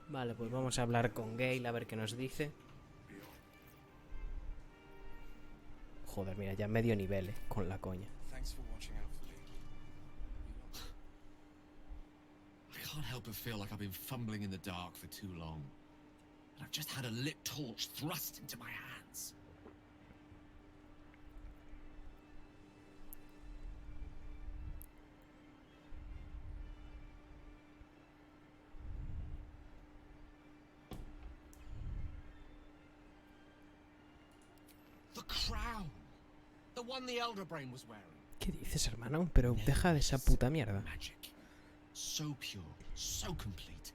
Vale, pues vamos a hablar con Gale a ver qué nos dice. Joder, mira, ya medio nivel, con la coña. I can't help but feel like I've been fumbling in the dark for too long. And I've just had a lit torch thrust into my hands. The crown! The one the Elder Brain was wearing. ¿Qué dices, hermano? Pero deja de esa puta mierda. Magic. So pure, so complete,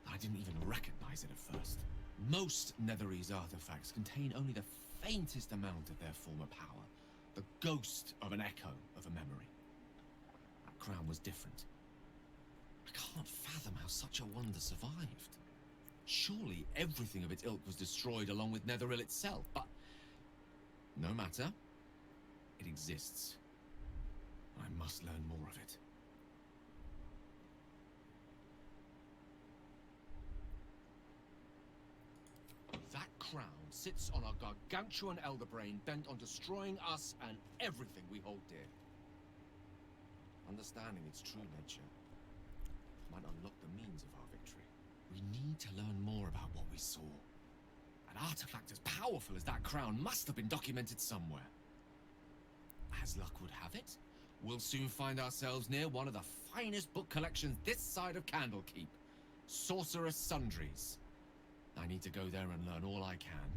that I didn't even recognize it at first. Most Netherese artifacts contain only the faintest amount of their former power. The ghost of an echo of a memory. That crown was different. I can't fathom how such a wonder survived. Surely everything of its ilk was destroyed along with Netheril itself, but no matter. It exists. I must learn more of it. That crown sits on a gargantuan elder brain bent on destroying us and everything we hold dear. Understanding its true nature might unlock the means of our victory. We need to learn more about what we saw. An artifact as powerful as that crown must have been documented somewhere. As luck would have it, we'll soon find ourselves near one of the finest book collections this side of Candlekeep. Sorcerous Sundries. I need to go there and learn all I can.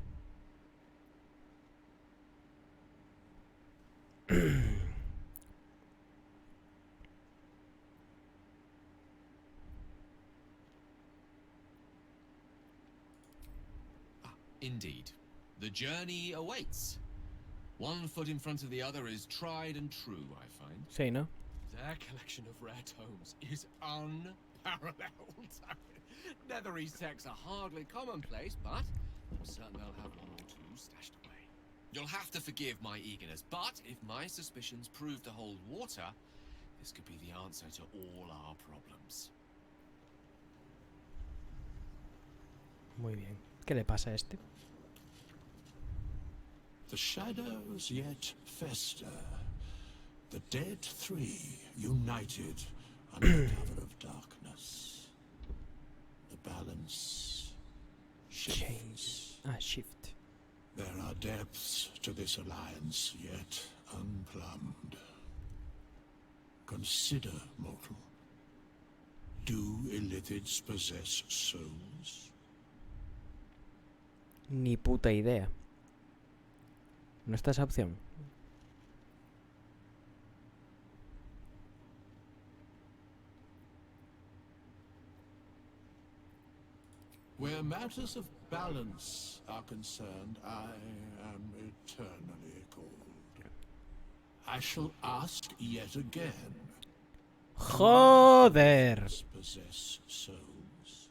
Indeed. The journey awaits. One foot in front of the other is tried and true, I find. Sí, ¿no? Their collection of rare tomes is unparalleled. Netherese texts are hardly commonplace, but I'm certain they'll have one or two stashed away. You'll have to forgive my eagerness, but if my suspicions prove to hold water, this could be the answer to all our problems. Muy bien. ¿Qué le pasa a este? The shadows yet fester. The dead three united under cover of darkness. The balance shifts. Shift. There are depths to this alliance yet unplumbed. Consider, mortal. Do illithids possess souls? Ni puta idea. ¿No está esa opción? Where matters of balance are concerned, I am eternally cold. I shall ask yet again. ¡Joder! Possess souls.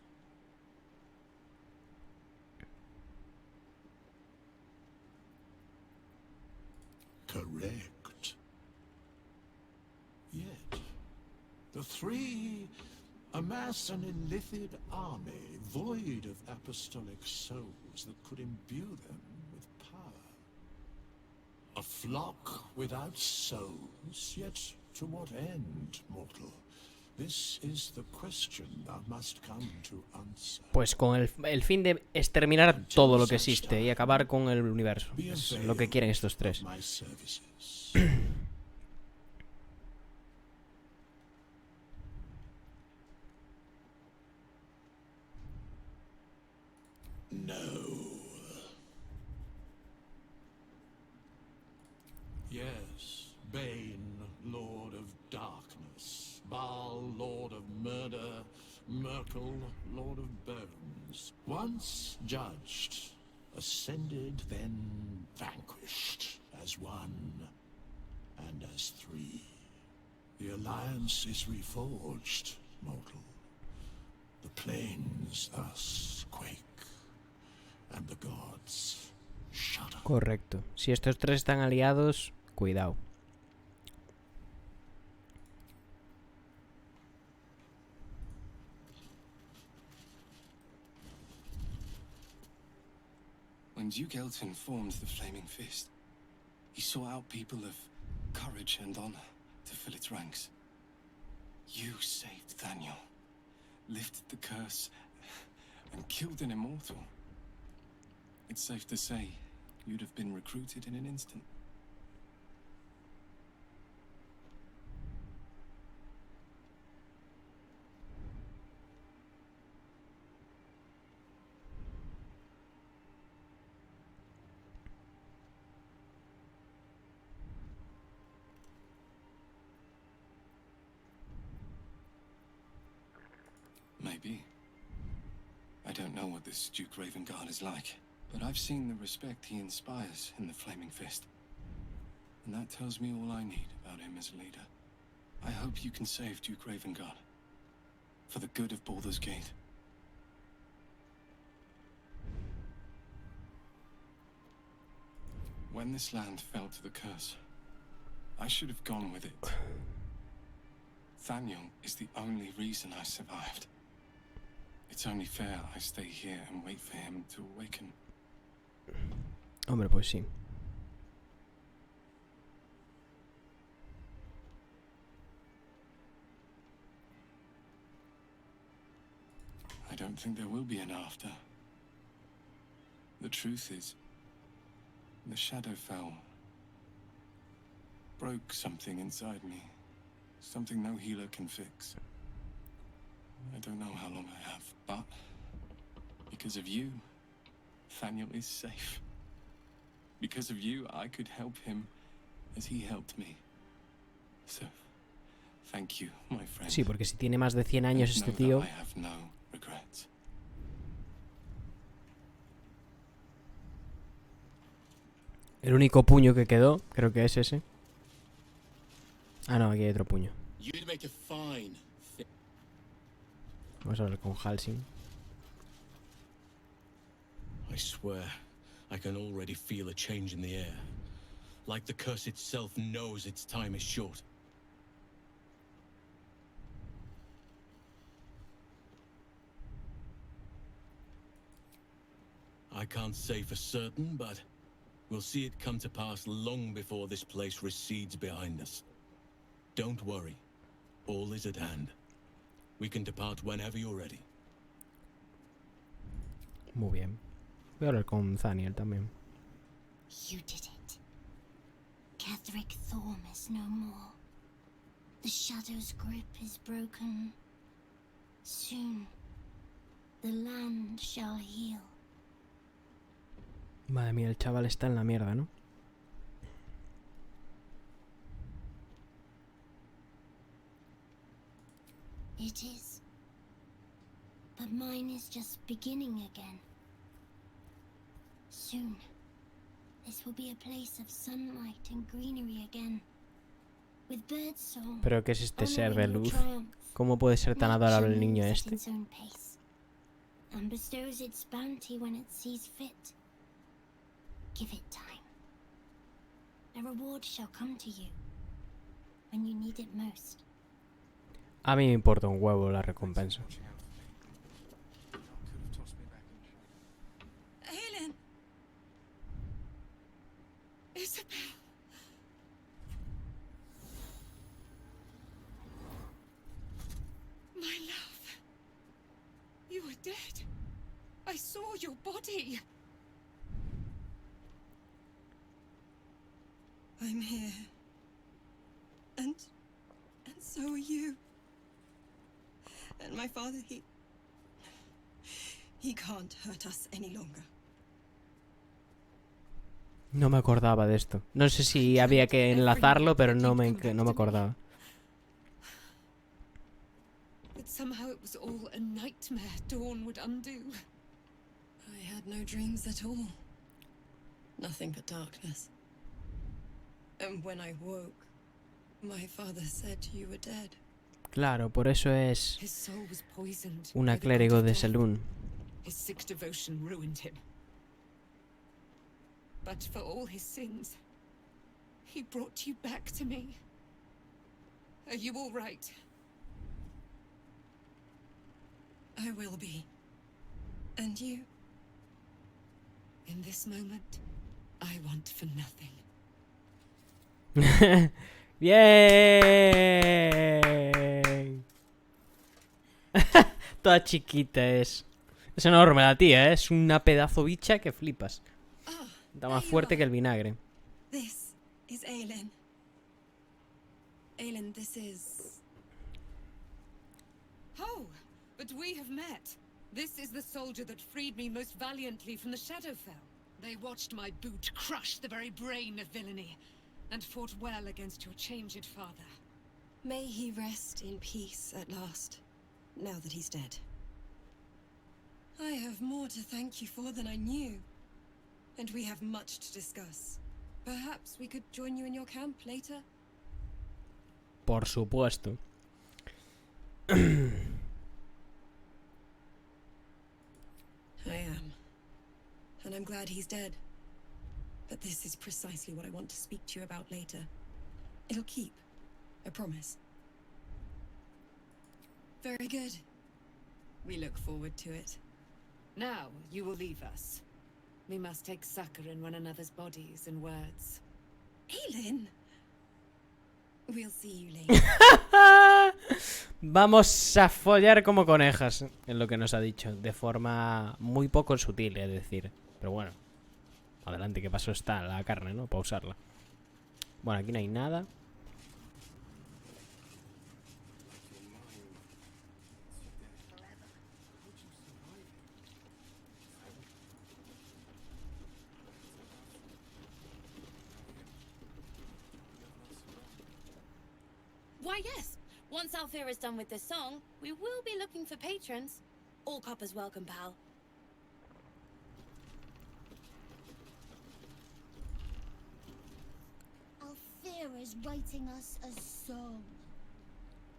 Correct. Yet, the three amass an illithid army void of apostolic souls that could imbue them with power. A flock without souls, yet to what end, mortal? This is the question thou must come to answer. Pues con el fin de exterminar todo lo que existe y acabar con el universo. Es lo que quieren estos tres. No. Yes, Bane, Lord of Darkness, Baal, Lord of Murder, Merkel, Lord of Bones. Once judged, ascended, then vanquished, as one and as three. The alliance is reforged, mortal. The plains thus quake, and the gods shudder. Correcto. Si estos tres están aliados, cuidado. When Duke Elton formed the Flaming Fist, he sought out people of courage and honor to fill its ranks. You saved Daniel, lifted the curse, and killed an immortal. It's safe to say you'd have been recruited in an instant. Maybe. I don't know what this Duke Ravengard is like, but I've seen the respect he inspires in the Flaming Fist. And that tells me all I need about him as a leader. I hope you can save Duke Ravengard. For the good of Baldurs Gate. When this land fell to the curse, I should have gone with it. Daniel is the only reason I survived. It's only fair I stay here and wait for him to awaken. Hombre, pues sí. I don't think there will be an after. The truth is, the Shadowfell broke something inside me. Something no healer can fix. I don't know how long I have, but because of you, Daniel is safe. Because of you, I could help him as he helped me. So, thank you, my friend. Sí, porque si tiene más de 100 años And este know tío... that I have no regrets. El único puño que quedó, creo que es ese. Ah, no, aquí hay otro puño. You'd make a fine. Vamos a hablar con Halsing. I swear, I can already feel a change in the air. Like the curse itself knows its time is short. I can't say for certain, but we'll see it come to pass long before this place recedes behind us. Don't worry. All is at hand. We can depart whenever you're ready. Muy bien. Voy a hablar con Daniel también. You did it. Catherick Thorm is no more. The Shadow's grip is broken. Soon, the land shall heal. Madre mía, el chaval está en la mierda, ¿no? It is. But mine is just beginning again. Soon, this will be a place of sunlight and greenery again. With birdsong. Pero ¿qué es este ser de honoring your luz? triumph. ¿Cómo puede ser tan adorable el Nature niño moves at este? its own pace, and bestows its bounty when it sees fit. Give it time. A reward shall come to you when you need it most. A mí me importa un huevo la recompensa. Aelin! Isabel! My love! You were dead. I saw your body. I'm here. And so are you. And my father, he can't hurt us any longer. No me acordaba de esto. No sé si había que enlazarlo, pero no me acordaba. But somehow it was all a nightmare Dawn would undo. I had no dreams at all. Nothing but darkness. And when I woke, my father said you were dead. Claro, por eso es His soul was poisoned. una by the clérigo god of de death. Selûne. His sick devotion ruined him. But for all his sins, he brought you back to me. Are you all right? I will be. And you? In this moment, I want for nothing. ¡Bien! Toda chiquita es. Es enorme la tía, ¿eh? Es una pedazo bicha que flipas. Ah, Está más fuerte que el vinagre. this is Aelin. Aelin, this is... Oh, but we have met. This is the soldier that freed me most valiantly from the Shadowfell. They watched my boot crush the very brain of villainy, and fought well against your changed father. May he rest in peace at last, now that he's dead. I have more to thank you for than I knew. And we have much to discuss. Perhaps we could join you in your camp later? Por supuesto. I am. And I'm glad he's dead. But this is precisely what I want to speak to you about later. It'll keep. I promise. Very good. We look forward to it. Now, you will leave us. We must take succor in one another's bodies and words. Aelin! We'll see you later. Vamos a follar como conejas, es lo que nos ha dicho, de forma muy poco sutil, es decir. Pero bueno, adelante, que paso está la carne, ¿no? Para usarla. Bueno, aquí no hay nada. Why, yes. Once Alfira is done with this song, we will be looking for patrons. All coppers welcome, pal. Alfira's writing us a song.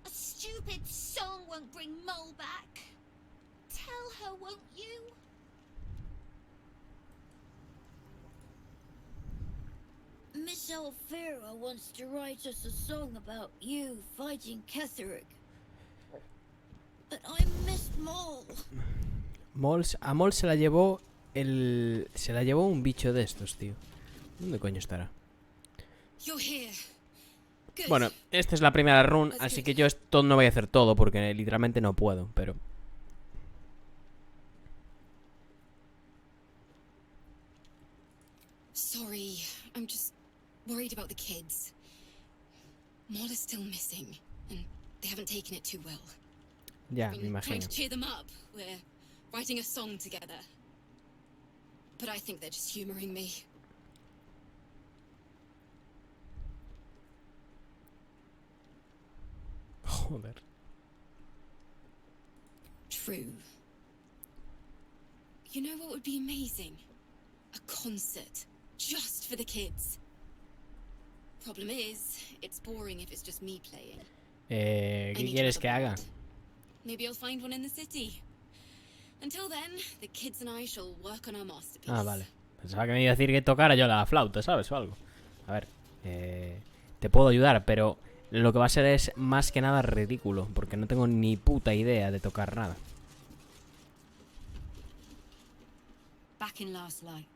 A stupid song won't bring Mole back. Tell her, won't you? Miss Alfira wants to write us a song about you fighting Ketherick. But I missed Mole. A Mol se la llevó se la llevó un bicho de estos, tío. ¿Dónde coño estará? You're here. Good. Bueno, esta es la primera run, así que yo esto no voy a hacer todo porque literalmente no puedo, pero... Sorry, I'm just worried about the kids. Maul is still missing, and they haven't taken it too well. Ya, me Been trying imagino. to cheer them up. We're writing a song together. But I think they're just humoring me. Joder. True. You know what would be amazing? A concert. Just for the kids. Problem is, it's boring if it's just me playing. I ¿Qué need quieres another que haga? band. Maybe I'll find one in the city. Until then, the kids and I shall work on our masterpiece. Ah, vale. Pensaba que me iba a decir que tocara yo la flauta, ¿sabes? O algo. A ver, te puedo ayudar, pero lo que va a ser es más que nada ridículo, porque no tengo ni puta idea de tocar nada. Back in last light,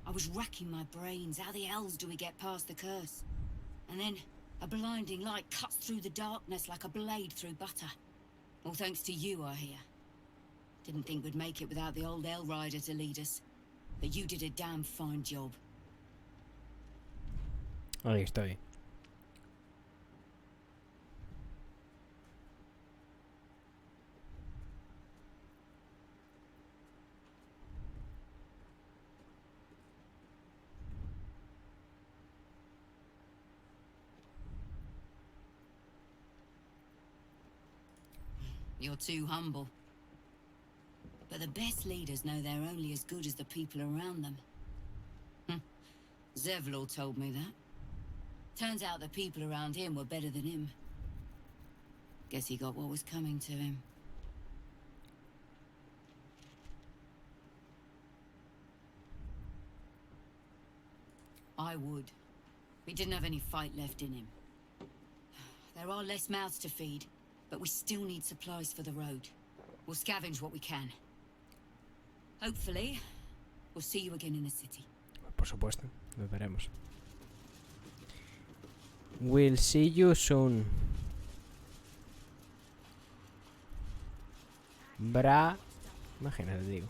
I was racking my brains. How the hells do we get past the curse? And then a blinding light cuts through the darkness like a blade through butter. All thanks to you, I hear. Didn't think we'd make it without the old Hell Rider to lead us. But you did a damn fine job. Ahí estoy. You're too humble. But the best leaders know they're only as good as the people around them. Zevlor told me that. Turns out the people around him were better than him. Guess he got what was coming to him. I would. We didn't have any fight left in him. There are less mouths to feed, but we still need supplies for the road. We'll scavenge what we can. Hopefully, We'll see you again in the city. Por supuesto, nos veremos. We'll see you soon. Imagínate, digo.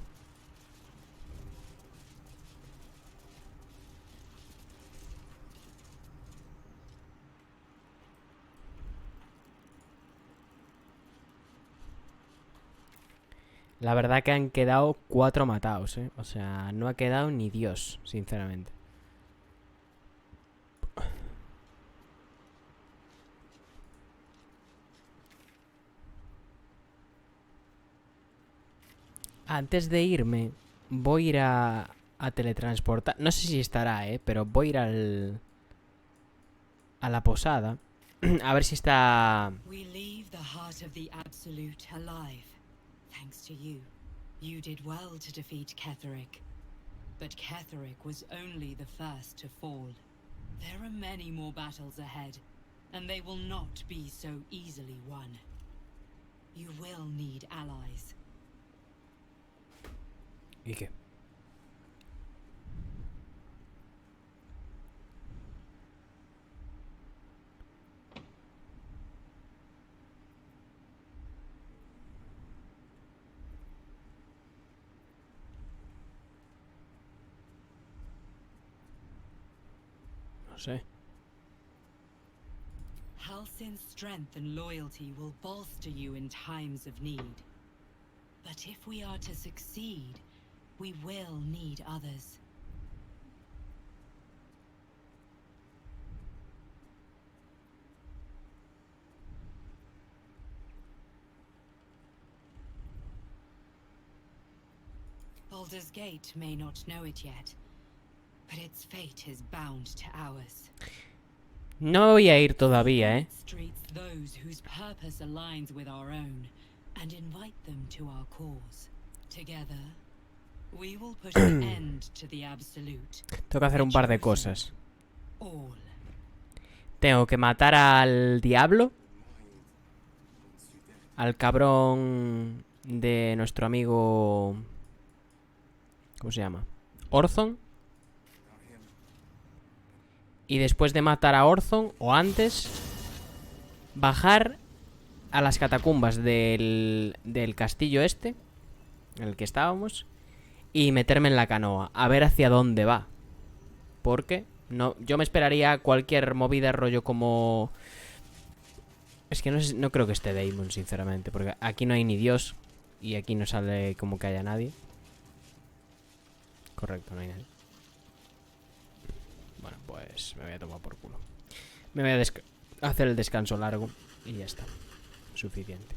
La verdad que han quedado 4 matados, ¿eh? O sea, no ha quedado ni Dios, sinceramente. Antes de irme, voy a ir a teletransportar. No sé si estará, pero voy a ir a la posada. A ver si está... We leave the heart of the Absolute alive, thanks to you. You did well to defeat Ketheric. But Ketheric was only the first to fall. There are many more battles ahead, and they will not be so easily won. You will need allies. ¿Y qué? No sé. Halsin's strength and loyalty will bolster you in times of need. But if we are to succeed, we will need others. Baldurs Gate may not know it yet, but its fate is bound to ours. No voy a ir todavía, It streets those whose purpose aligns with our own, and invite them to our cause. Together, we will put an end to the Absolute. Tengo que hacer un par de cosas. All. Tengo que matar al diablo. Al cabrón de nuestro amigo... ¿Cómo se llama? Orthon. Y después de matar a Orthon, o antes, bajar a las catacumbas del castillo este, en el que estábamos, y meterme en la canoa, a ver hacia dónde va. Porque no, yo me esperaría cualquier movida rollo como... Es que no creo que esté Daemon, sinceramente, porque aquí no hay ni Dios, y aquí no sale como que haya nadie. Correcto, no hay nadie. Bueno, pues me voy a tomar por culo. Me voy a hacer el descanso largo y ya está. Suficiente.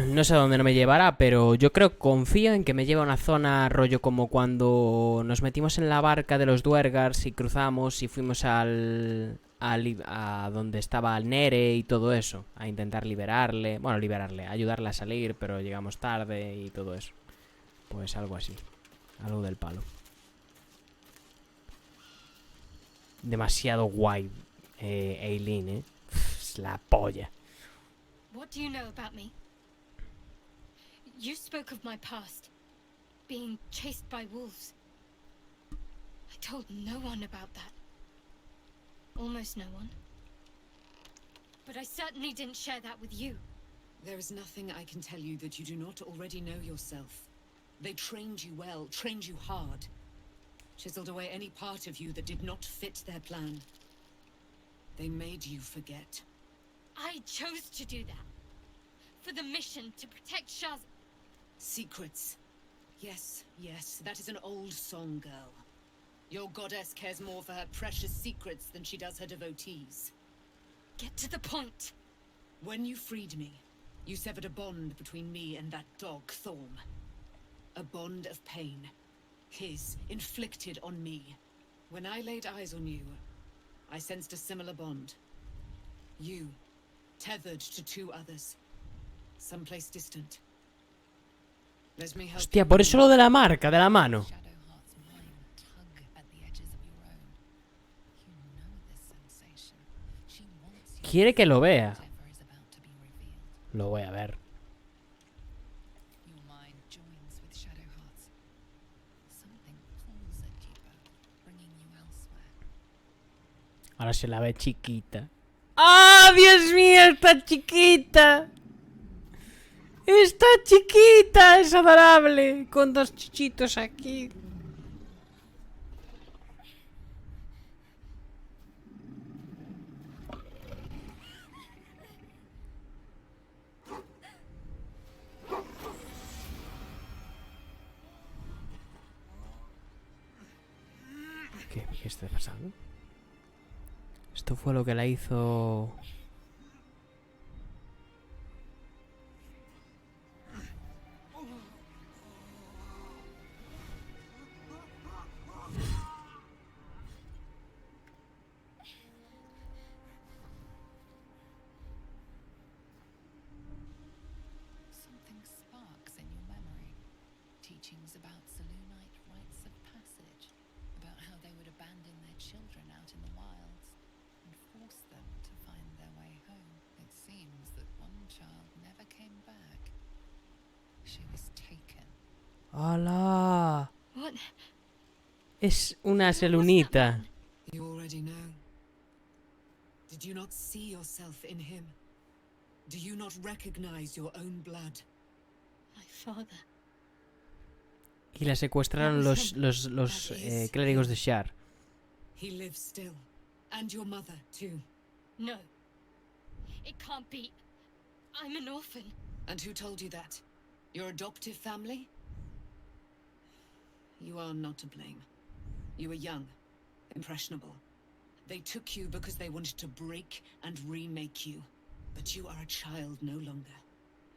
No sé a dónde no me llevará, pero yo confío en que me lleve a una zona rollo como cuando nos metimos en la barca de los Duergars y cruzamos y fuimos a donde estaba el Nere y todo eso. A intentar liberarle. Bueno, ayudarle a salir, pero llegamos tarde y todo eso. Pues algo así. Algo del palo. Demasiado guay, Eileen, Es la polla. What do you know about me? You spoke of my past, being chased by wolves. I told no one about that. Almost no one. But I certainly didn't share that with you. There is nothing I can tell you that you do not already know yourself. They trained you well, trained you hard. Chiseled away any part of you that did not fit their plan. They made you forget. I chose to do that. For the mission to protect Shaz. Secrets. Yes, yes, that is an old song, girl. Your goddess cares more for her precious secrets than she does her devotees. Get to the point. When you freed me, you severed a bond between me and that dog, Thorm. A bond of pain. His, inflicted on me. When I laid eyes on you, I sensed a similar bond. You, tethered to 2 others. Someplace distant. Let me help Hostia, you por eso lo de la marca, de la mano. Shadowheart's mind tug at the edges of your own. You know this sensation. She wants you Quiere que lo vea. whatever is about to be revealed. Lo voy a ver. Ahora se la ve chiquita. ¡Ah, Dios mío! ¡Está chiquita! ¡Está chiquita! ¡Es adorable! Con dos chichitos aquí. ¿Qué está pasando? Esto fue lo que la hizo... Something sparks in your memory. Teachings about Selûnite rites of passage, about how they would abandon their children out in the wilds and force them to find their way home. It seems that one child never came back. She was taken. ¡Hala! What? Es una selunita. You already know. Did you not see yourself in him? Do you not recognize your own blood? My father. Y la secuestraron los clérigos de Shar. He lives still. And your mother, too. No. It can't be. I'm an orphan. And who told you that? Your adoptive family? You are not to blame. You were young, impressionable. They took you because they wanted to break and remake you. But you are a child no longer.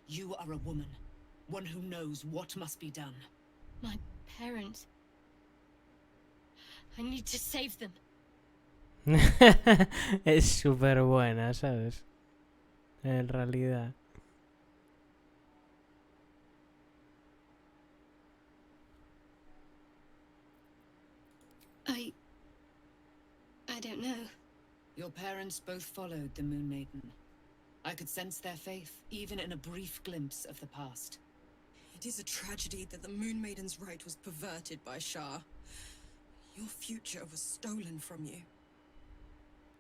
You are a woman. One who knows what must be done. My parents. I need to save them. Es súper buena, ¿sabes? En realidad. I don't know. Your parents both followed the Moon Maiden. I could sense their faith, even in a brief glimpse of the past. It is a tragedy that the Moon Maiden's right was perverted by Shah. Your future was stolen from you.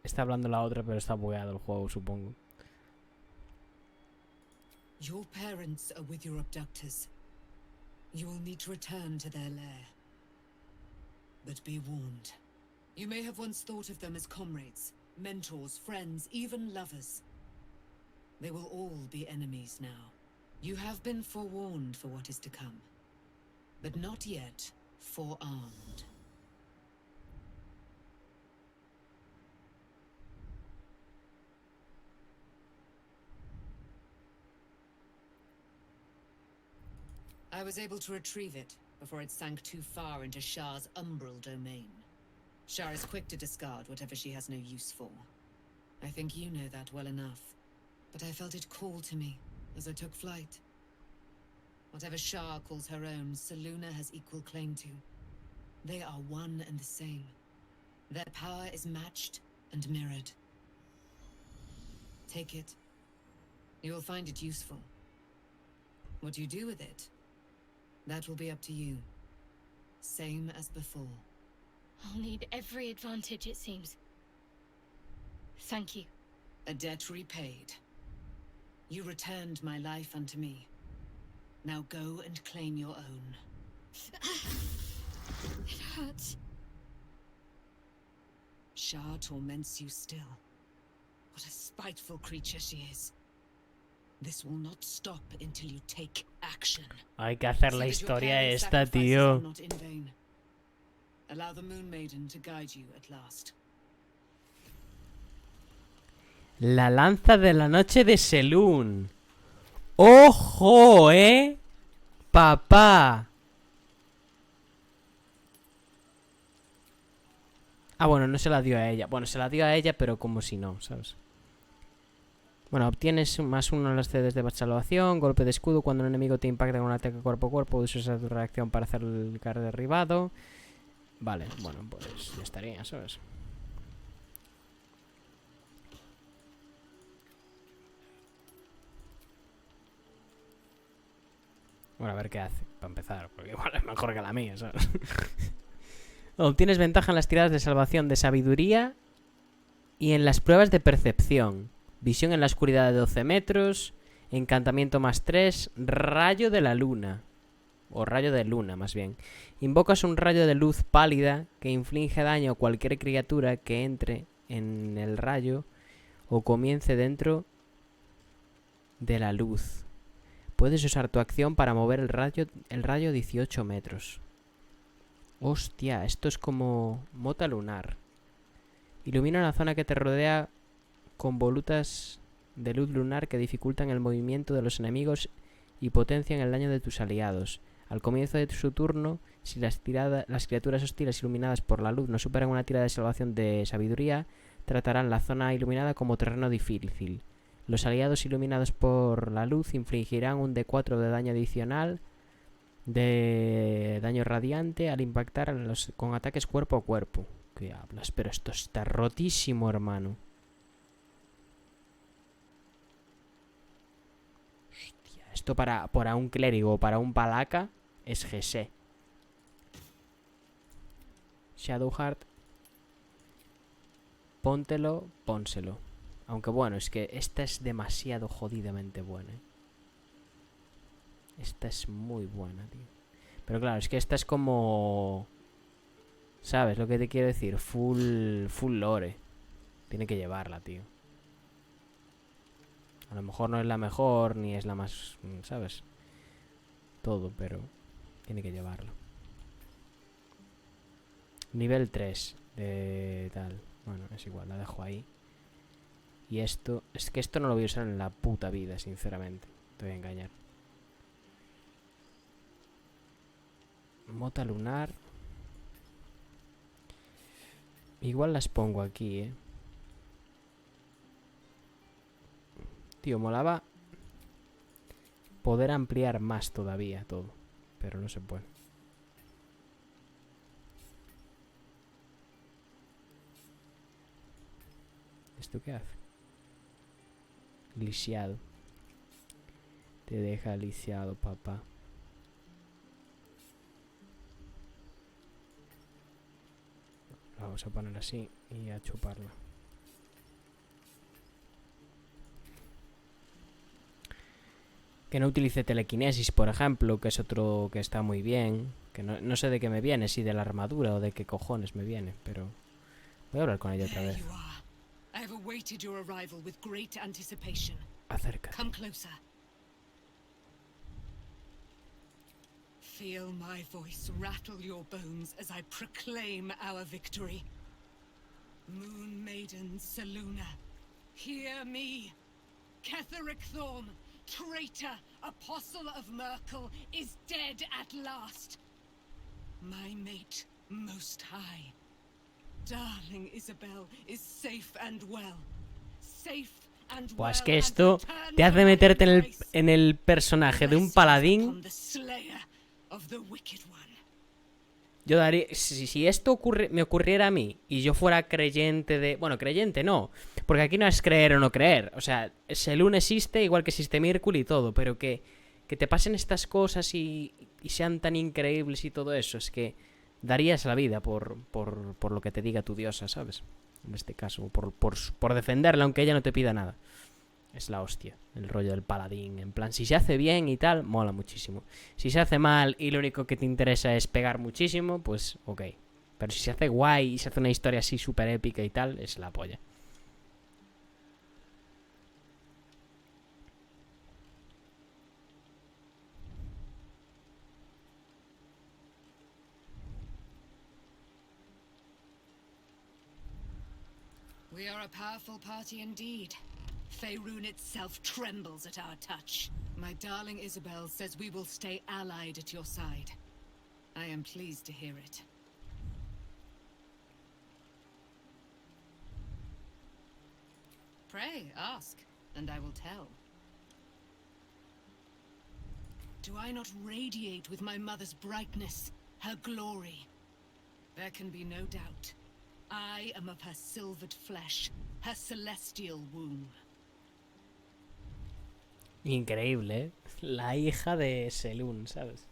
Está hablando la otra, pero está bugueado el juego, supongo. Your parents are with your abductors. You will need to return to their lair. But be warned. You may have once thought of them as comrades, mentors, friends, even lovers. They will all be enemies now. You have been forewarned for what is to come, but not yet forearmed. I was able to retrieve it before it sank too far into Shah's umbral domain. Shah is quick to discard whatever she has no use for. I think you know that well enough, but I felt it call to me as I took flight. Whatever Shah calls her own, Selûne has equal claim to. They are one and the same. Their power is matched and mirrored. Take it. You will find it useful. What you do with it, that will be up to you. Same as before. I'll need every advantage, it seems. Thank you. A debt repaid. You returned my life unto me. Now go and claim your own. It hurts. Shah torments you still. What a spiteful creature she is. This will not stop until you take action. Hay que hacer la historia esta, tío. Not in vain. Allow the Moon Maiden to guide you at last. La lanza de la noche de Selûne. ¡Ojo, papá! Ah, bueno, no se la dio a ella. Bueno, se la dio a ella, pero como si no, ¿sabes? Bueno, obtienes +1 en las CDs de salvación. Golpe de escudo. Cuando un enemigo te impacta con un ataque cuerpo a cuerpo, usas tu reacción para hacer el carro derribado. Vale, bueno, pues ya estaría, ¿sabes? Bueno, a ver qué hace, para empezar, porque igual es mejor que la mía, ¿sabes? Obtienes ventaja en las tiradas de salvación de sabiduría Y en las pruebas de percepción, visión en la oscuridad de 12 metros, encantamiento +3, rayo de la luna. O rayo de luna, más bien. Invocas un rayo de luz pálida que inflige daño a cualquier criatura que entre en el rayo o comience dentro de la luz. Puedes usar tu acción para mover el rayo 18 metros. Hostia, esto es como mota lunar. Ilumina la zona que te rodea con volutas de luz lunar que dificultan el movimiento de los enemigos y potencian el daño de tus aliados. Al comienzo de su turno, si las criaturas hostiles iluminadas por la luz no superan una tirada de salvación de sabiduría, tratarán la zona iluminada como terreno difícil. Los aliados iluminados por la luz infligirán un D4 de daño adicional de daño radiante al impactar con ataques cuerpo a cuerpo. ¿Qué hablas? Pero esto está rotísimo, hermano. Hostia, esto para un clérigo o para un palaca es GC. Shadowheart. Pónselo. Aunque bueno, es que esta es demasiado jodidamente buena. Esta es muy buena, tío. Pero claro, es que esta es como... ¿Sabes lo que te quiero decir? Full lore. Tiene que llevarla, tío. A lo mejor no es la mejor, ni es la más... ¿Sabes? Todo, pero... Tiene que llevarlo. Nivel 3 de tal. Bueno, es igual, la dejo ahí. Y esto... Es que esto no lo voy a usar en la puta vida, sinceramente. Te voy a engañar. Mota lunar. Igual las pongo aquí, ¿eh? Tío, molaba poder ampliar más todavía todo. Pero no se puede. ¿Esto qué hace? Lisiado. Te deja lisiado, papá. La vamos a poner así y a chuparla. Que no utilice telequinesis, por ejemplo, que es otro que está muy bien. Que no sé de qué me viene, si de la armadura o de qué cojones me viene, pero voy a hablar con ella otra vez. Acércate. Feel my voice rattle your bones as I proclaim our victory. Moon Maiden Selûne, hear me. Ketheric Thorm, traitor, apostle of Merkel, is dead at last. My mate, most high. Darling Isabel is safe and well. Safe and well. Pues que esto te hace meterte en el personaje de un paladín. Yo daría... Si esto me ocurriera a mí y yo fuera creyente de... Bueno, creyente no. Porque aquí no es creer o no creer. O sea, Selûne existe igual que existe Myrkul y todo. Pero que te pasen estas cosas y sean tan increíbles y todo eso. Es que darías la vida por lo que te diga tu diosa, ¿sabes? En este caso. Por defenderla aunque ella no te pida nada. Es la hostia, el rollo del paladín. En plan, si se hace bien y tal, mola muchísimo. Si se hace mal y lo único que te interesa es pegar muchísimo, pues ok. Pero si se hace guay y se hace una historia así súper épica y tal, es la polla. We are a powerful party indeed. Faerun itself trembles at our touch. My darling Isabel says we will stay allied at your side. I am pleased to hear it. Pray, ask, and I will tell. Do I not radiate with my mother's brightness, her glory? There can be no doubt. I am of her silvered flesh, her celestial womb. Increíble, ¿eh? La hija de Selûne, ¿sabes?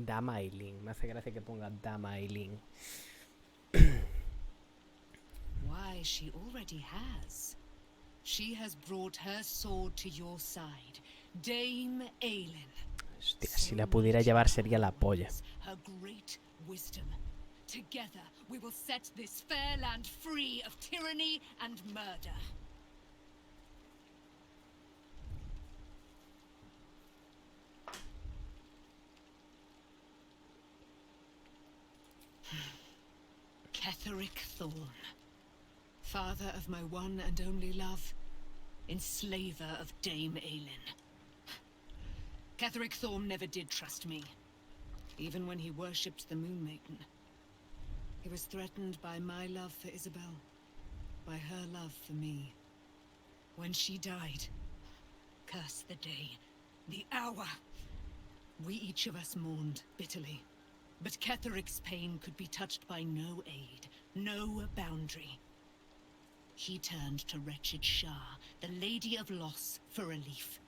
Dama Aileen. Me hace gracia que ponga Dama Aileen. Why, she already has. She has brought her sword to your side, Dame Aelin. Hostia, si la pudiera llevar sería la polla. Her great wisdom. Together we will set this fair land free of tyranny and murder. Ketheric Thorn, father of my one and only love, enslaver of Dame Aelin. Ketheric Thorn never did trust me, even when he worshipped the Moon Maiden. He was threatened by my love for Isabel, by her love for me. When she died, curse the day, the hour. We each of us mourned bitterly. But Ketheric's pain could be touched by no aid, no boundary. He turned to wretched Shah, the Lady of Loss, for relief.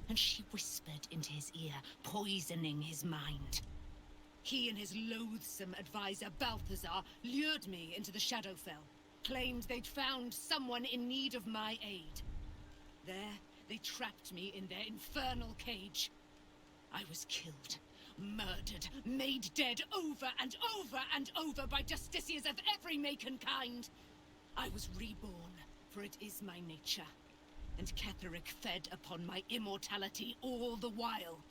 And she whispered into his ear, poisoning his mind. He and his loathsome advisor, Balthazar, lured me into the Shadowfell, claimed they'd found someone in need of my aid. There, they trapped me in their infernal cage. I was killed. Murdered, made dead over and over and over by justiciars of every make and kind. I was reborn, for it is my nature. And Ketheric fed upon my immortality all the while.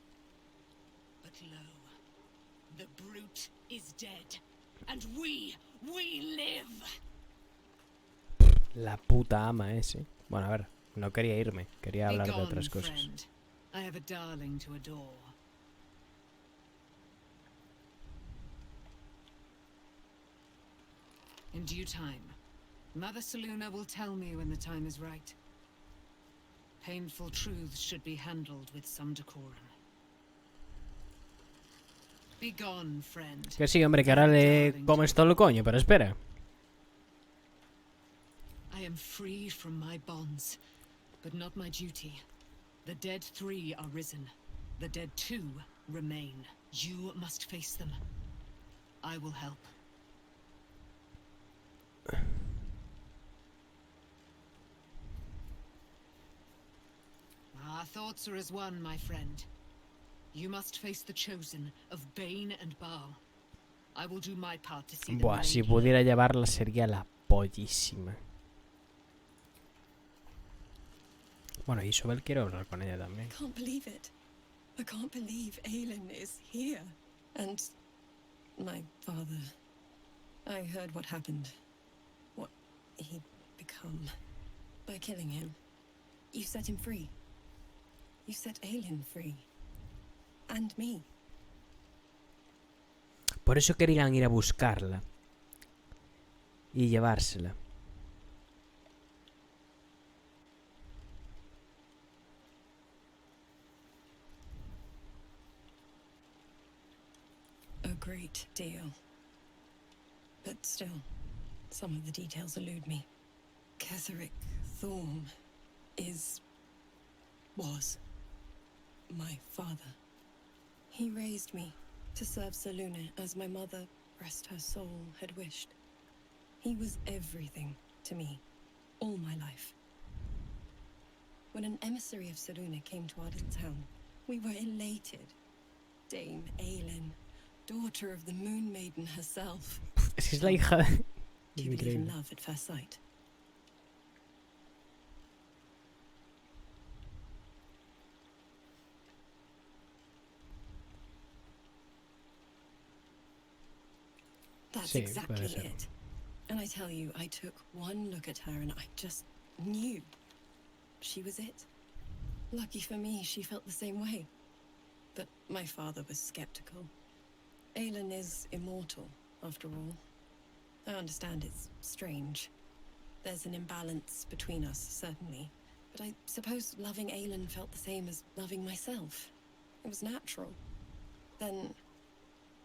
But lo, the brute is dead, and we live. La puta ama ese. Bueno, a ver, no quería irme, quería hablar de otras cosas. Friend. I have a darling to adore. In due time, Mother Selûne will tell me when the time is right. Painful truths should be handled with some decorum. Be gone, friend. Que sí, hombre, que ahora le comes todo el coño, pero espera. I am free from my bonds, but not my duty. The dead 3 are risen. The dead 2 remain. You must face them. I will help. Our thoughts are as one, my friend. You must face the chosen of Bane and Baal. I will do my part to see them. Buah, si pudiera llevarla sería la pollísima. Bueno, Isabel quiero hablar con ella también. I can't believe it. I can't believe Aelin is here. And my father. I heard what happened. What he'd become. By killing him. You set him free. You set Aelin free. And me. Por eso querían ir a buscarla. Y llevársela. A great deal. But still, some of the details elude me. Ketheric Thorn was my father. He raised me to serve Selûne as my mother, rest her soul, had wished. He was everything to me, all my life. When an emissary of Selûne came to our little town, we were elated. Dame Aelin, daughter of the Moon Maiden herself. Es la hija de... Do you believe in love at first sight? That's exactly it. And I tell you, I took one look at her and I just knew she was it. Lucky for me, she felt the same way. But my father was skeptical. Aelin is immortal, after all. I understand it's strange. There's an imbalance between us, certainly. But I suppose loving Aelin felt the same as loving myself. It was natural. Then...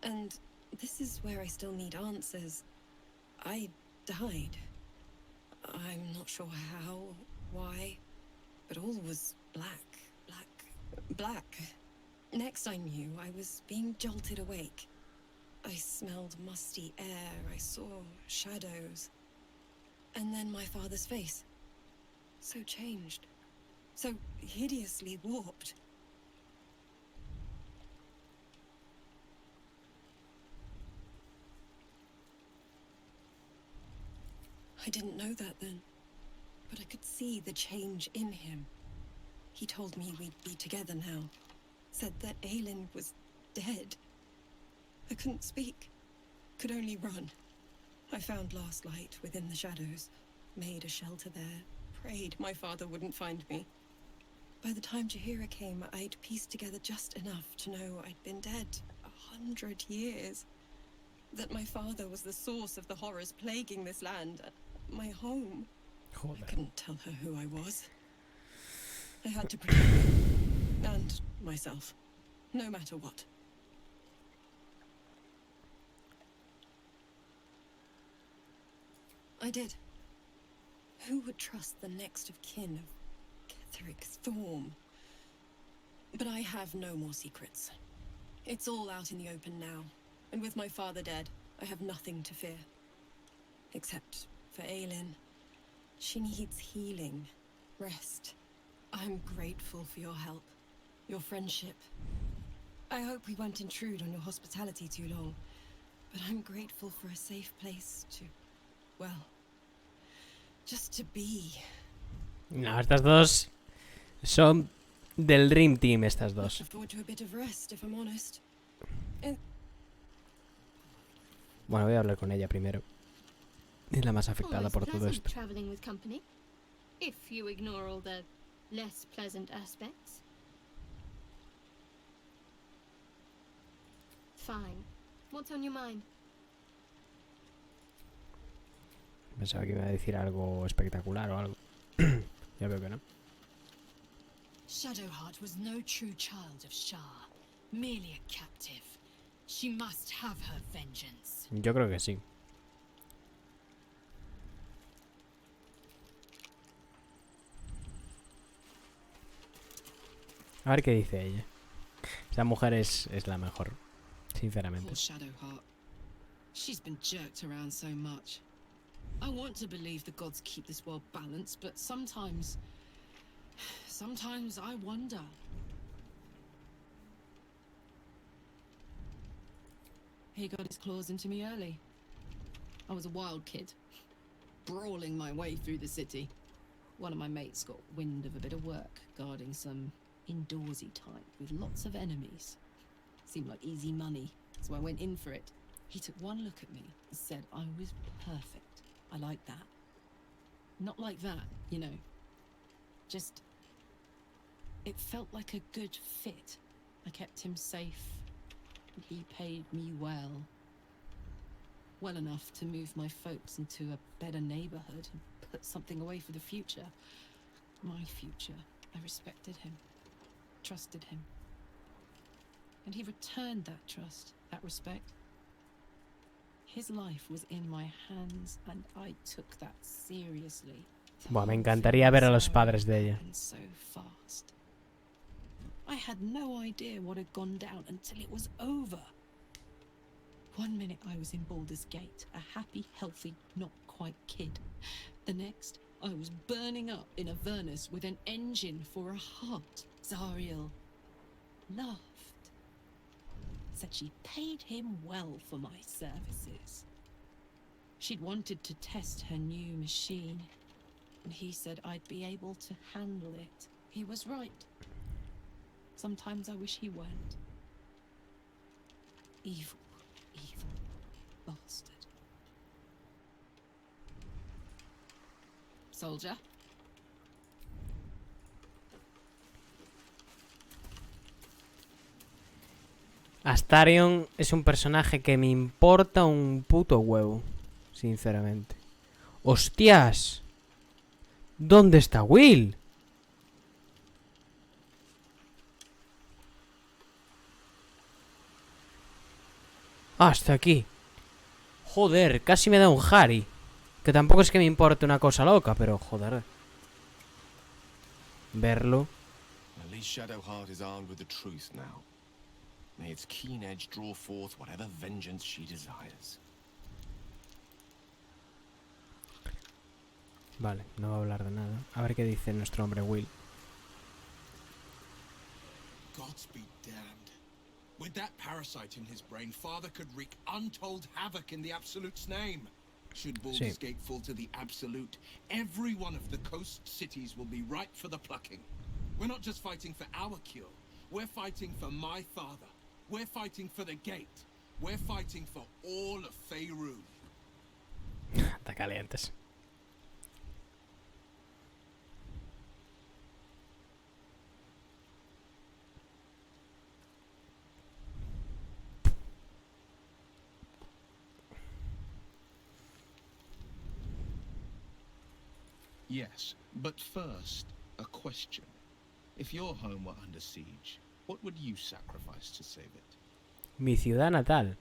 and this is where I still need answers. I died. I'm not sure how, why, but all was black. Next I knew, I was being jolted awake. I smelled musty air, I saw shadows. And then my father's face. So changed. So hideously warped. I didn't know that then, but I could see the change in him. He told me we'd be together now. Said that Aelin was dead. I couldn't speak. Could only run. I found last light within the shadows. Made a shelter there. Prayed my father wouldn't find me. By the time Jugaré came, I'd pieced together just enough to know I'd been dead 100 years. That my father was the source of the horrors plaguing this land. My home. I couldn't tell her who I was. I had to protect her. And myself. No matter what. I did. Who would trust the next of kin of Ketheric Thorm? But I have no more secrets. It's all out in the open now. And with my father dead, I have nothing to fear. Except for Aelin. She needs healing. Rest. I'm grateful for your help. Your friendship. I hope we won't intrude on your hospitality too long. But I'm grateful for a safe place to... well... just to be. No, estas dos son del Dream Team, estas dos. Look forward to a bit of rest, if I'm honest. Bueno, voy a hablar con ella primero. Es la más afectada por todo esto. Traveling with company, if you ignore all the less pleasant aspects. Fine. What's on your mind? Pensaba que iba a decir algo espectacular o algo. Ya veo que no. Shadowheart was no true child of Shah, merely a captive. She must have her vengeance. Yo creo que sí. A ver qué dice ella. Esa mujer es la mejor, sinceramente. Poor Shadowheart. She's been jerked around so much. I want to believe the gods keep this world balanced, but sometimes I wonder. He got his claws into me early. I was a wild kid, brawling my way through the city. One of my mates got wind of a bit of work, guarding some indoorsy type with lots of enemies. Seemed like easy money, so I went in for it. He took one look at me and said I was perfect. I like that. Not like that, you know. Just... it felt like a good fit. I kept him safe. He paid me well. Well enough to move my folks into a better neighborhood and put something away for the future. My future. I respected him. Trusted him. And he returned that trust, that respect. His life was in my hands and I took that seriously. Buah, me encantaría ver a los padres de ella. So fast. I had no idea what had gone down until it was over. One minute I was in Baldurs Gate, a happy, healthy, not quite kid. The next, I was burning up in Avernus with an engine for a heart. Zariel laughed. Said she paid him well for my services. She'd wanted to test her new machine, and he said I'd be able to handle it. He was right. Sometimes I wish he weren't. Evil, evil bastard. Soldier? Astarion es un personaje que me importa un puto huevo, sinceramente. ¡Hostias! ¿Dónde está Will? Hasta aquí. Joder, casi me da un Harry. Que tampoco es que me importe una cosa loca, pero joder. Verlo. At least Shadowheart is armed with the truth now. May its keen edge draw forth whatever vengeance she desires. Vale, no va a hablar de nada. A ver qué dice nuestro hombre Will. Gods be damned. With that parasite in his brain, Father could wreak untold havoc in the Absolute's name. Should Baldurs Gate fall to the Absolute, every one of the coast cities will be ripe for the plucking. We're not just fighting for our cure. We're fighting for my father. We're fighting for the gate. We're fighting for all of Faerun. Está calientes. Yes, but first, a question. If your home were under siege, what would you sacrifice to save it? Mi ciudad natal.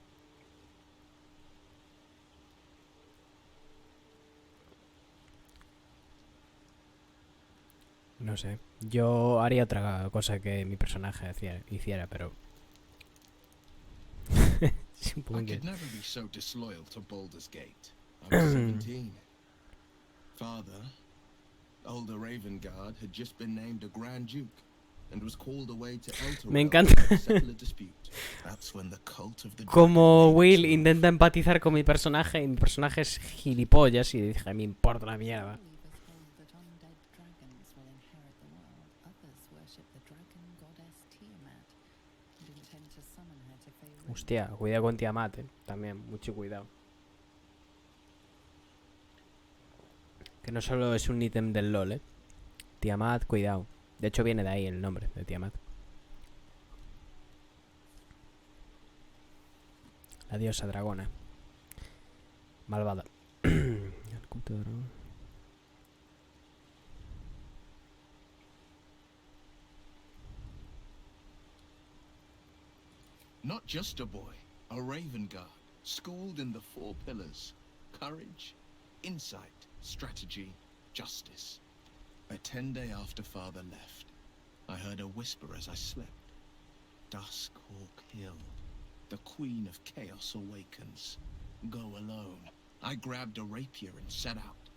No sé. Yo haría otra cosa que mi personaje hiciera, pero... I could never be so disloyal to Baldurs Gate. I was 17. Father, older Ravengard, had just been named a Grand Duke and was called away to Elturel Me encanta. to settle a dispute. That's when the cult of the Como dragon Will made its intenta empatizar con mi personaje y mi personaje es gilipollas y dije, me importa la mierda. Believers hold that undead dragons will inherit the world. Others worship the dragon goddess Tiamat and intend to summon her to Faerun. Hostia, cuidado con Tiamat, también, mucho cuidado. Que no solo es un ítem del LoL, Tiamat, cuidado. De hecho viene de ahí el nombre de Tiamat. La diosa dragona. Malvada. El culto de dragón. Not just a boy, a Ravengard, schooled in the 4 pillars: courage, insight, strategy, justice. A 10 day after Father left, I heard a whisper as I slept. Duskhawk Hill, the Queen of Chaos awakens. Go alone. I grabbed a rapier and set out.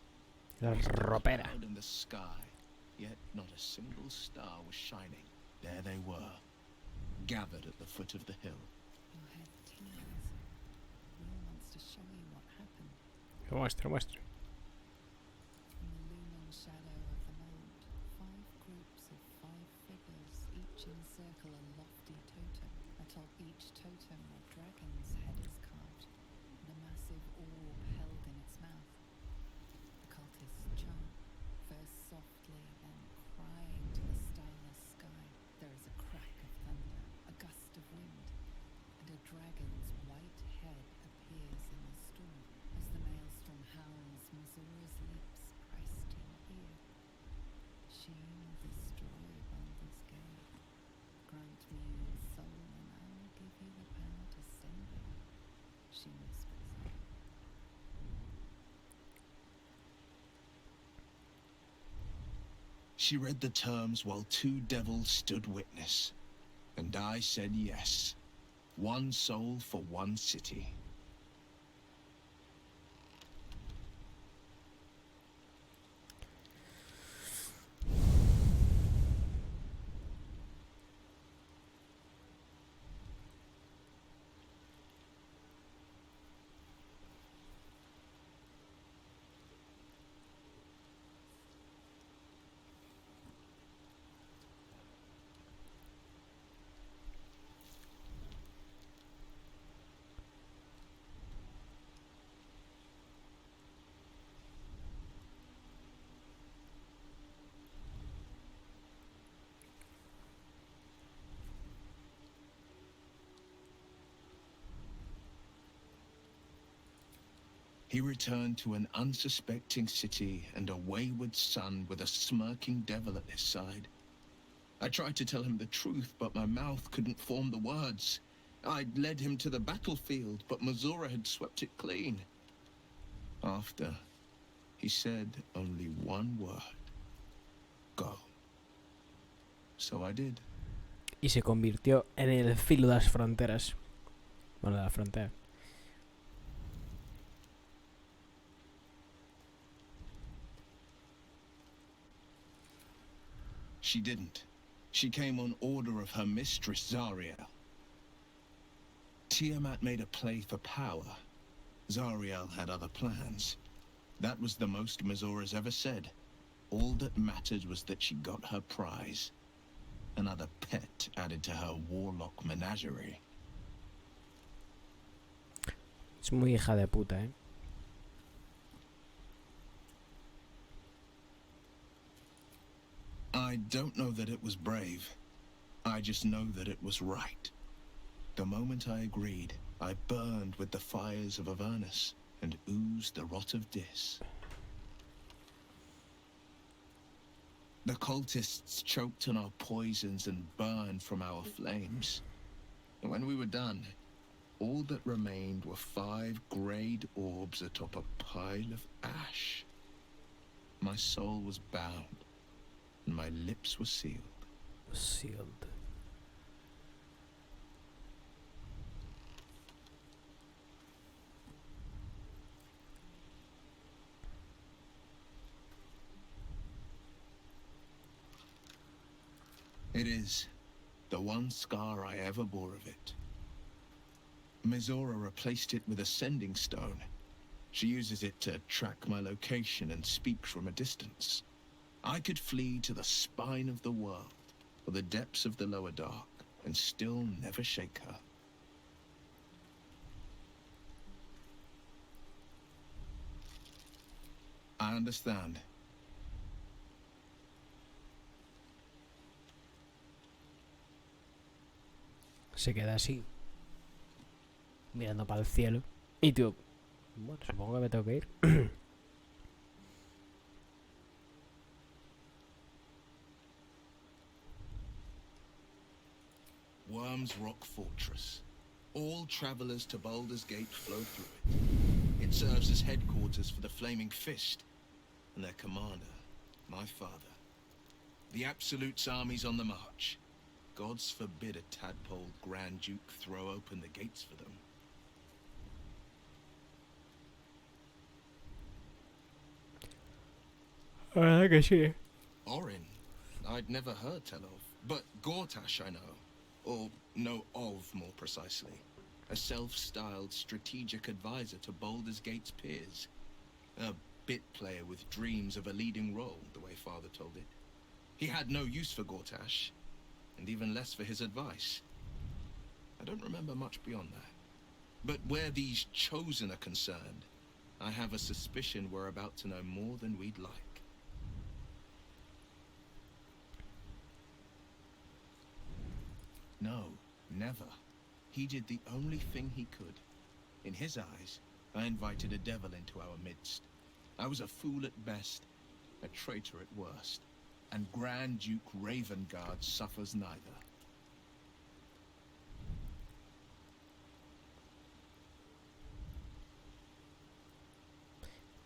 La ropera. Cloud in the sky, yet not a single star was shining. There they were, gathered at the foot of the hill. Your head tingles. Will wants to show you what happened. Lo muestro, muestro. In the looming shadow of the mount, 5 groups of 5 figures, each encircle a lofty totem. Atop each totem, a dragon's head is carved, and a massive orb held in its mouth. The cultists chant, first softly, then crying to the starless sky. There is a crack of thunder, a gust of wind, and a dragon's white head appears in the storm. As the maelstrom howls, Mazora's lips pressed in ear. She will destroy Baldur's Gate. Grant me your soul, and I will give you the power to save it. She whispers. She read the terms while 2 devils stood witness, and I said yes. 1 soul for 1 city. He returned to an unsuspecting city and a wayward son with a smirking devil at his side. I tried to tell him the truth, but my mouth couldn't form the words. I'd led him to the battlefield, but Mazora had swept it clean. After, he said only 1 word. Go. So I did. y se convirtió en el filo de las fronteras. Bueno, de la frontera. She didn't. She came on order of her mistress, Zariel. Tiamat made a play for power. Zariel had other plans. That was the most Mizora's ever said. All that mattered was that she got her prize. Another pet added to her warlock menagerie. Es muy hija de puta, ¿eh? I don't know that it was brave. I just know that it was right. The moment I agreed, I burned with the fires of Avernus and oozed the rot of Dis. The cultists choked on our poisons and burned from our flames. And when we were done, all that remained were 5 greyed orbs atop a pile of ash. My soul was bound, and my lips were sealed. Sealed. It is the one scar I ever bore of it. Mizora replaced it with a sending stone. She uses it to track my location and speak from a distance. I could flee to the spine of the world, or the depths of the lower dark, and still never shake her. I understand. Se queda así, mirando para el cielo. Y tú, bueno, supongo que me tengo que ir. Worm's Rock Fortress. All travelers to Baldurs Gate flow through it. It serves as headquarters for the Flaming Fist and their commander, my father. The Absolute's army's on the march. Gods forbid a tadpole Grand Duke throw open the gates for them. La verdad que sí. Orin, I'd never heard tell of, but Gortash I know, or know of more precisely. A self-styled strategic advisor to Baldur's Gate's peers. A bit player with dreams of a leading role, the way Father told it. He had no use for Gortash, and even less for his advice. I don't remember much beyond that. But where these chosen are concerned, I have a suspicion we're about to know more than we'd like. No, never. He did the only thing he could. In his eyes, I invited a devil into our midst. I was a fool at best, a traitor at worst. And Grand Duke Ravengard suffers neither.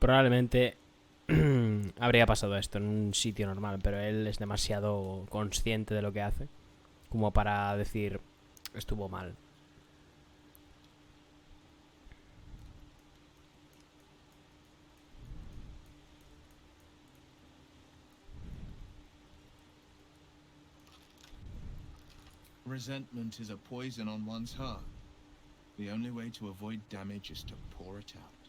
Probablemente habría pasado esto en un sitio normal, pero él es demasiado consciente de lo que hace como para decir estuvo mal. Resentment is a poison on one's heart. The only way to avoid damage is to pour it out.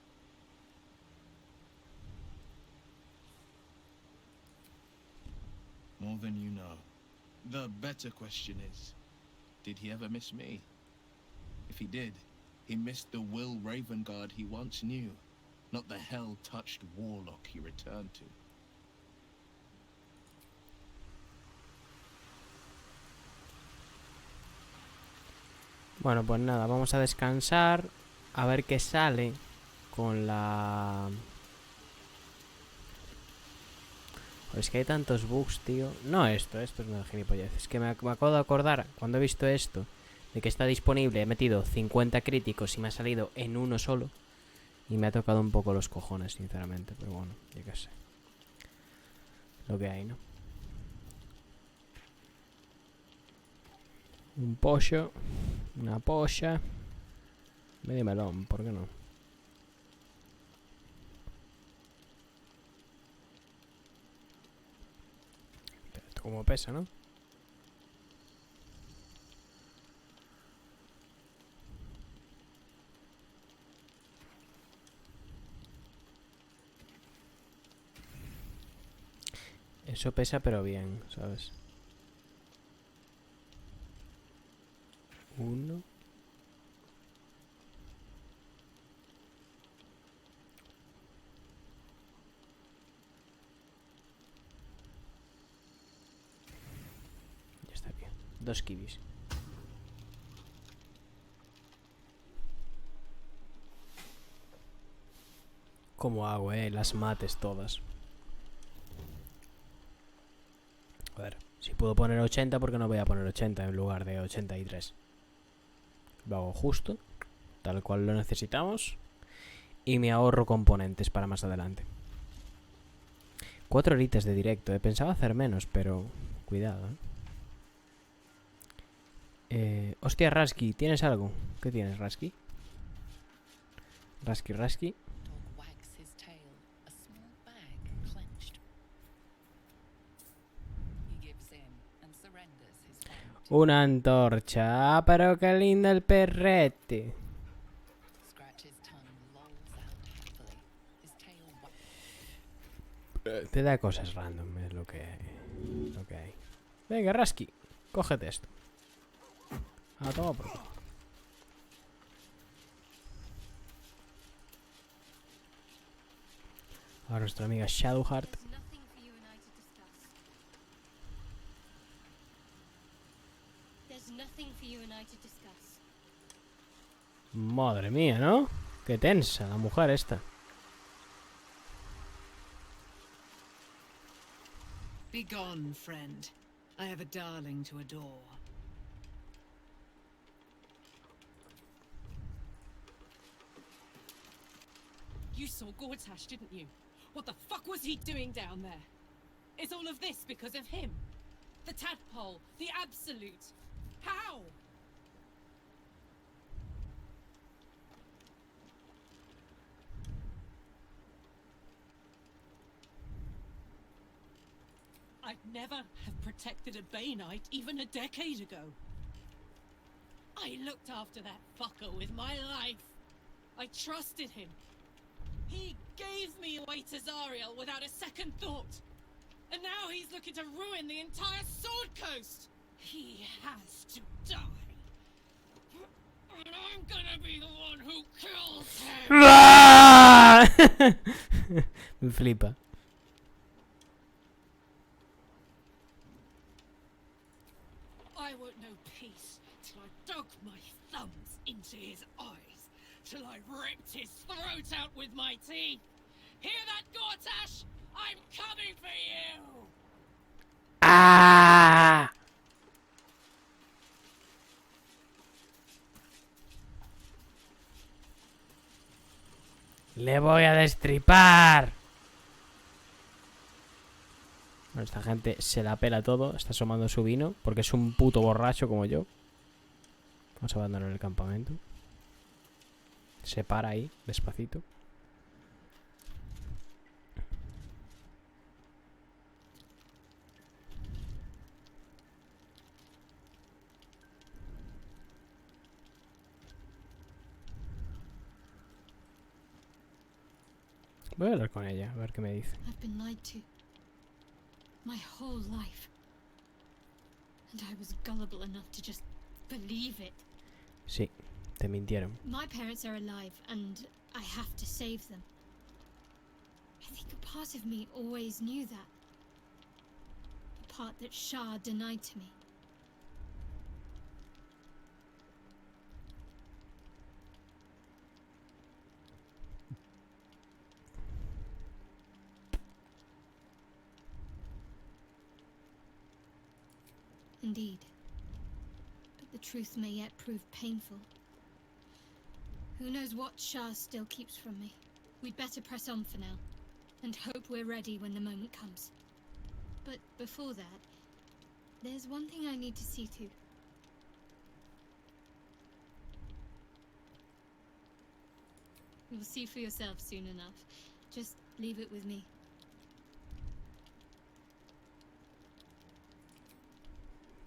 More than you know. The better question is, did he ever miss me? If he did, he missed the Will Ravengard he once knew, not the hell-touched warlock he returned to. Bueno, pues nada, vamos a descansar, a ver qué sale con la... Es que hay tantos bugs, tío. No esto es una gilipollez. Es que me acabo de acordar, cuando he visto esto, de que está disponible, he metido 50 críticos y me ha salido en uno solo. Y me ha tocado un poco los cojones, sinceramente. Pero bueno, yo qué sé. Lo que hay, ¿no? Un pollo. Una polla. Medio melón, ¿por qué no? Pero esto como pesa, ¿no? Eso pesa pero bien, ¿sabes? 1. Ya está bien. 2 kibis. ¿Cómo hago, las mates todas? A ver, si puedo poner 80, ¿por qué no voy a poner 80 en lugar de 83? Lo hago justo, tal cual lo necesitamos. Y me ahorro componentes para más adelante. 4 horitas de directo. Pensaba hacer menos, pero cuidado. Hostia, Rasky, ¿tienes algo? ¿Qué tienes, Rasky? Rasky. Una antorcha. Ah, pero qué lindo el perrete. Te da cosas random, es lo que hay. Venga, Rasky, cógete esto. Ah, toma por favor. Ahora nuestra amiga Shadowheart. Madre mía, ¿no? Qué tensa la mujer esta. Be gone, friend. I have a darling to adore. You saw Gortash, didn't you? What the fuck was he doing down there? Is all of this because of him? The tadpole, the absolute. How? I'd never have protected a Bay Knight even a decade ago. I looked after that fucker with my life. I trusted him. He gave me away to Zariel without a second thought. And now he's looking to ruin the entire Sword Coast. He has to die. And I'm gonna be the one who kills him. Me flipa. I won't know peace till I dug my thumbs into his eyes, till I ripped his throat out with my teeth. Hear that, Gortash? I'm coming for you! ¡Ah! ¡Le voy a destripar! Bueno, esta gente se la pela todo. Está asomando su vino porque es un puto borracho como yo. Vamos a abandonar el campamento. Se para ahí, despacito. Voy a hablar con ella, a ver qué me dice. I've been lied to. My whole life. And I was gullible enough to just believe it. Sí, te mintieron. My parents are alive and I have to save them. I think a part of me always knew that. The part that Shah denied to me. Indeed. But the truth may yet prove painful. Who knows what Shah still keeps from me. We'd better press on for now, and hope we're ready when the moment comes. But before that, there's one thing I need to see to. You'll see for yourself soon enough. Just leave it with me.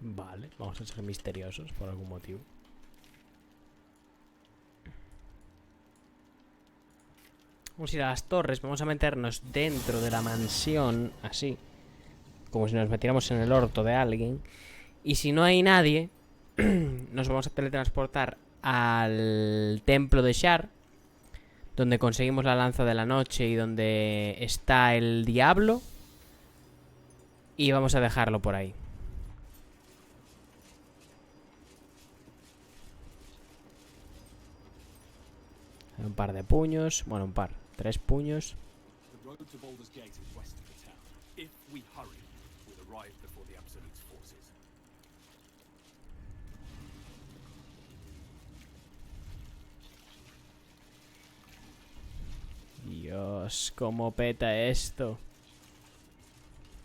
Vale, vamos a ser misteriosos por algún motivo. Vamos a ir a las torres, vamos a meternos dentro de la mansión, así, como si nos metiéramos en el orto de alguien. Y si no hay nadie, nos vamos a teletransportar al templo de Shar, donde conseguimos la lanza de la noche y donde está el diablo. Y vamos a dejarlo por ahí. Un par de puños, bueno, un par, 3 puños. The road to Baldurs Gate is west of the town. If we hurry, we'll arrive before the Absolute's forces. Dios, cómo peta esto.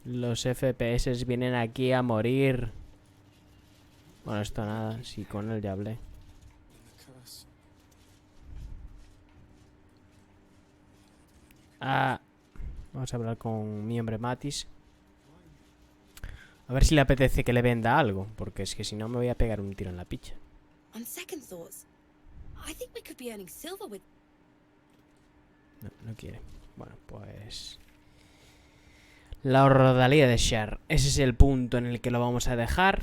Los FPS vienen aquí a morir. Bueno, esto nada, sí, con él ya hablé. Ah, vamos a hablar con mi hombre Matis. A ver si le apetece que le venda algo, porque es que si no me voy a pegar un tiro en la picha. On second thoughts, I think we could be earning silver with. No, no quiere. Bueno, pues... La ordalía de Shar. Ese es el punto en el que lo vamos a dejar.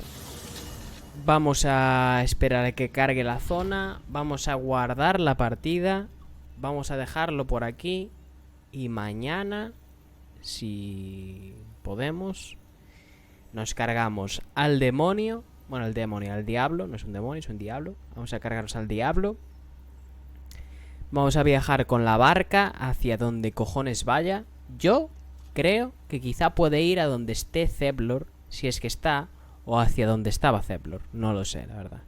Vamos a esperar a que cargue la zona. Vamos a guardar la partida. Vamos a dejarlo por aquí. Y mañana, si podemos, nos cargamos al demonio. Bueno, al demonio, al diablo. No es un demonio, es un diablo. Vamos a cargarnos al diablo. Vamos a viajar con la barca hacia donde cojones vaya. Yo creo que quizá puede ir a donde esté Zeblor, si es que está, o hacia donde estaba Zeblor. No lo sé, la verdad.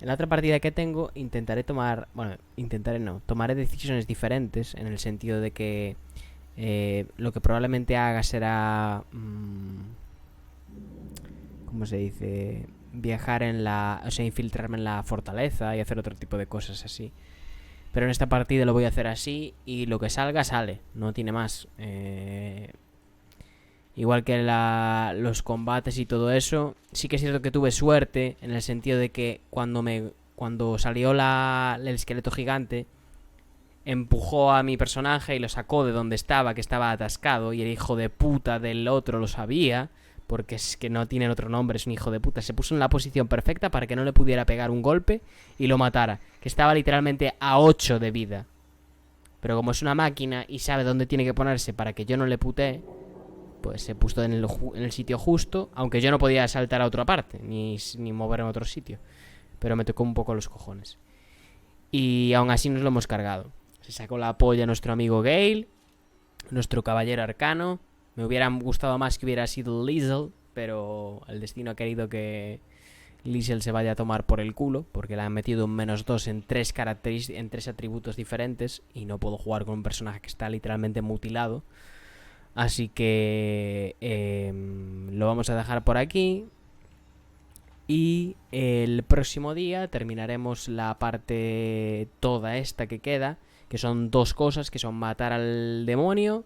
En la otra partida que tengo intentaré tomar... Bueno, intentaré no. Tomaré decisiones diferentes, en el sentido de que lo que probablemente haga será... ¿cómo se dice? Viajar en la... O sea, infiltrarme en la fortaleza y hacer otro tipo de cosas así. Pero en esta partida lo voy a hacer así y lo que salga, sale. No tiene más. Igual que los combates y todo eso. Sí que es cierto que tuve suerte en el sentido de que cuando salió el esqueleto gigante, empujó a mi personaje y lo sacó de donde estaba, que estaba atascado. Y el hijo de puta del otro lo sabía, porque es que no tiene otro nombre, es un hijo de puta. Se puso en la posición perfecta para que no le pudiera pegar un golpe y lo matara. Que estaba literalmente a 8 de vida. Pero como es una máquina y sabe dónde tiene que ponerse para que yo no le putee, pues se puso en el sitio justo. Aunque yo no podía saltar a otra parte, ni moverme a otro sitio. Pero me tocó un poco los cojones. Y aún así nos lo hemos cargado. Se sacó la polla nuestro amigo Gale, nuestro caballero arcano. Me hubiera gustado más que hubiera sido Liesel, pero el destino ha querido que Liesel se vaya a tomar por el culo, porque le han metido un -2 en 3 atributos diferentes y no puedo jugar con un personaje que está literalmente mutilado. Así que lo vamos a dejar por aquí. Y el próximo día terminaremos la parte toda esta que queda, que son 2 cosas, que son matar al demonio...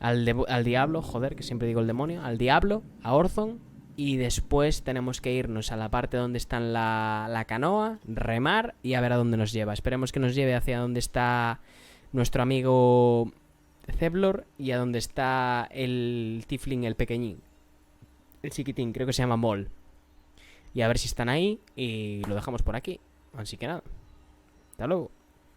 Al diablo, joder, que siempre digo el demonio. Al diablo, a Orthon. Y después tenemos que irnos a la parte donde está la canoa, remar y a ver a dónde nos lleva. Esperemos que nos lleve hacia donde está nuestro amigo Zeblor y a donde está el Tifling, el pequeñín. El chiquitín, creo que se llama Mol. Y a ver si están ahí y lo dejamos por aquí. Así que nada, hasta luego.